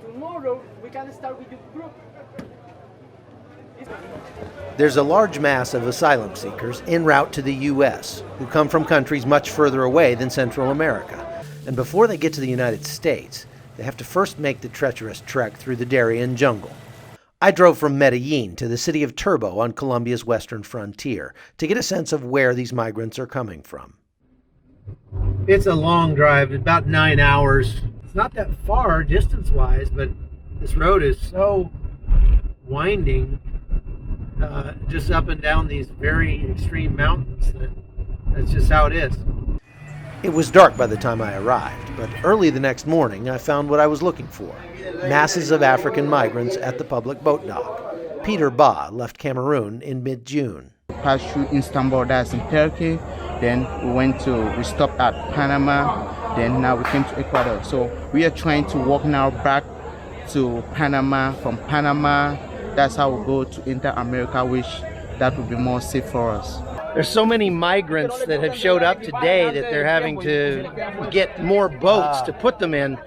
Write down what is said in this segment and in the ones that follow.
Tomorrow we can start with the group. There's a large mass of asylum seekers en route to the U.S. who come from countries much further away than Central America. And before they get to the United States, they have to first make the treacherous trek through the Darien jungle. I drove from Medellin to the city of Turbo on Colombia's western frontier to get a sense of where these migrants are coming from. It's a long drive, about 9 hours. It's not that far distance-wise, but this road is so winding, just up and down these very extreme mountains, that's just how it is. It was dark by the time I arrived, but early the next morning I found what I was looking for: masses of African migrants at the public boat dock. Peter Ba left Cameroon in mid-June. Passed through Istanbul, that's in Turkey, then we stopped at Panama, then now we came to Ecuador. So we are trying to walk now back to Panama. From Panama, that's how we go to Inter-America, which that would be more safe for us. There's so many migrants that have showed up today that they're having to get more boats to put them in.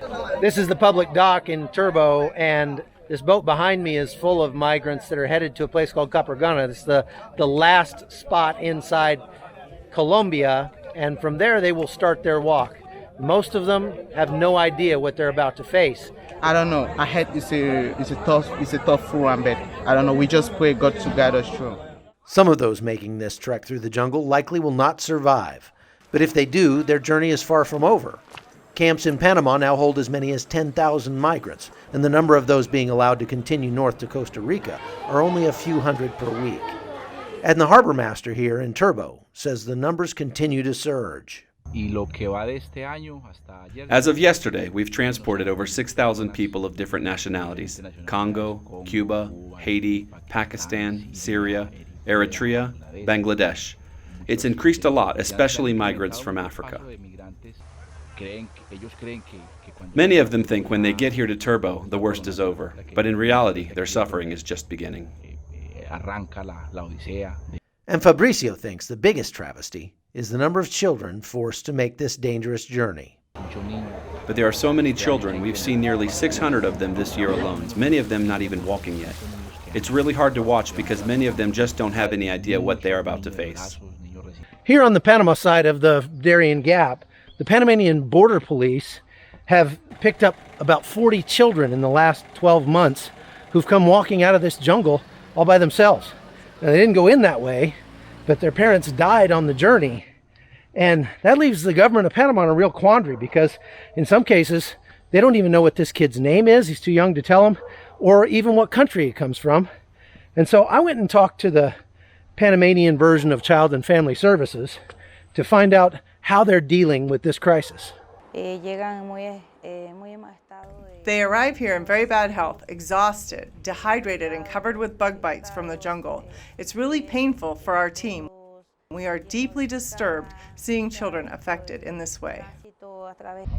This is the public dock in Turbo, and this boat behind me is full of migrants that are headed to a place called Capergana. It's the last spot inside Colombia, and from there they will start their walk. Most of them have no idea what they're about to face. I don't know. I heard it's a tough one, but I don't know. We just pray God to guide us through. Some of those making this trek through the jungle likely will not survive. But if they do, their journey is far from over. Camps in Panama now hold as many as 10,000 migrants, and the number of those being allowed to continue north to Costa Rica are only a few hundred per week. And the harbor master here in Turbo says the numbers continue to surge. As of yesterday, we've transported over 6,000 people of different nationalities: Congo, Cuba, Haiti, Pakistan, Syria, Eritrea, Bangladesh. It's increased a lot, especially migrants from Africa. Many of them think when they get here to Turbo, the worst is over. But in reality, their suffering is just beginning. And Fabricio thinks the biggest travesty is the number of children forced to make this dangerous journey. But there are so many children. We've seen nearly 600 of them this year alone, many of them not even walking yet. It's really hard to watch because many of them just don't have any idea what they are about to face. Here on the Panama side of the Darien Gap, the Panamanian Border Police have picked up about 40 children in the last 12 months who've come walking out of this jungle all by themselves. Now, they didn't go in that way, but their parents died on the journey. And that leaves the government of Panama in a real quandary because in some cases, they don't even know what this kid's name is. He's too young to tell them, or even what country he comes from. And so I went and talked to the Panamanian version of Child and Family Services to find out how they're dealing with this crisis. They arrive here in very bad health, exhausted, dehydrated, and covered with bug bites from the jungle. It's really painful for our team. We are deeply disturbed seeing children affected in this way.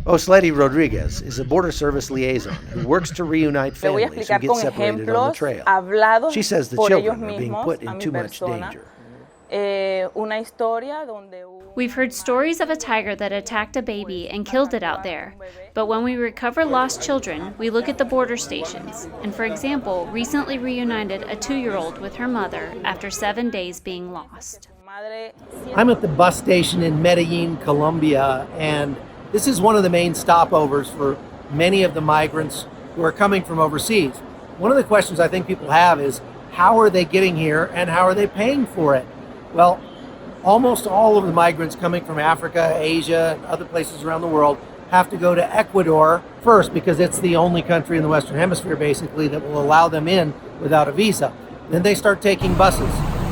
Osledi Rodriguez is a Border Service liaison who works to reunite families who get separated on the trail. She says the children are being put in too much danger. We've heard stories of a tiger that attacked a baby and killed it out there. But when we recover lost children, we look at the border stations. And for example, recently reunited a 2-year-old with her mother after 7 days being lost. I'm at the bus station in Medellin, Colombia, and this is one of the main stopovers for many of the migrants who are coming from overseas. One of the questions I think people have is, how are they getting here and how are they paying for it? Well, almost all of the migrants coming from Africa, Asia, and other places around the world have to go to Ecuador first because it's the only country in the Western Hemisphere, basically, that will allow them in without a visa. Then they start taking buses.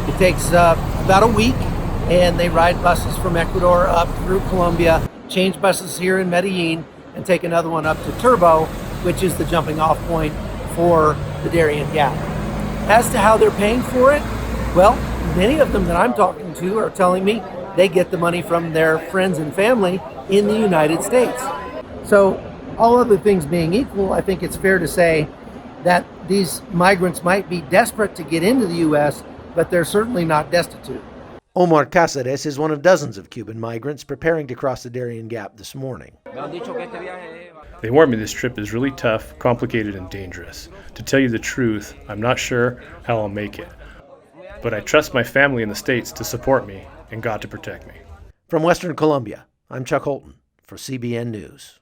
It takes about a week, and they ride buses from Ecuador up through Colombia, change buses here in Medellin, and take another one up to Turbo, which is the jumping off point for the Darien Gap. As to how they're paying for it, well, many of them that I'm talking to are telling me they get the money from their friends and family in the United States. So, all other things being equal, I think it's fair to say that these migrants might be desperate to get into the U.S., but they're certainly not destitute. Omar Cáceres is one of dozens of Cuban migrants preparing to cross the Darien Gap this morning. They warned me this trip is really tough, complicated, and dangerous. To tell you the truth, I'm not sure how I'll make it. But I trust my family in the States to support me and God to protect me. From Western Colombia, I'm Chuck Holton for CBN News.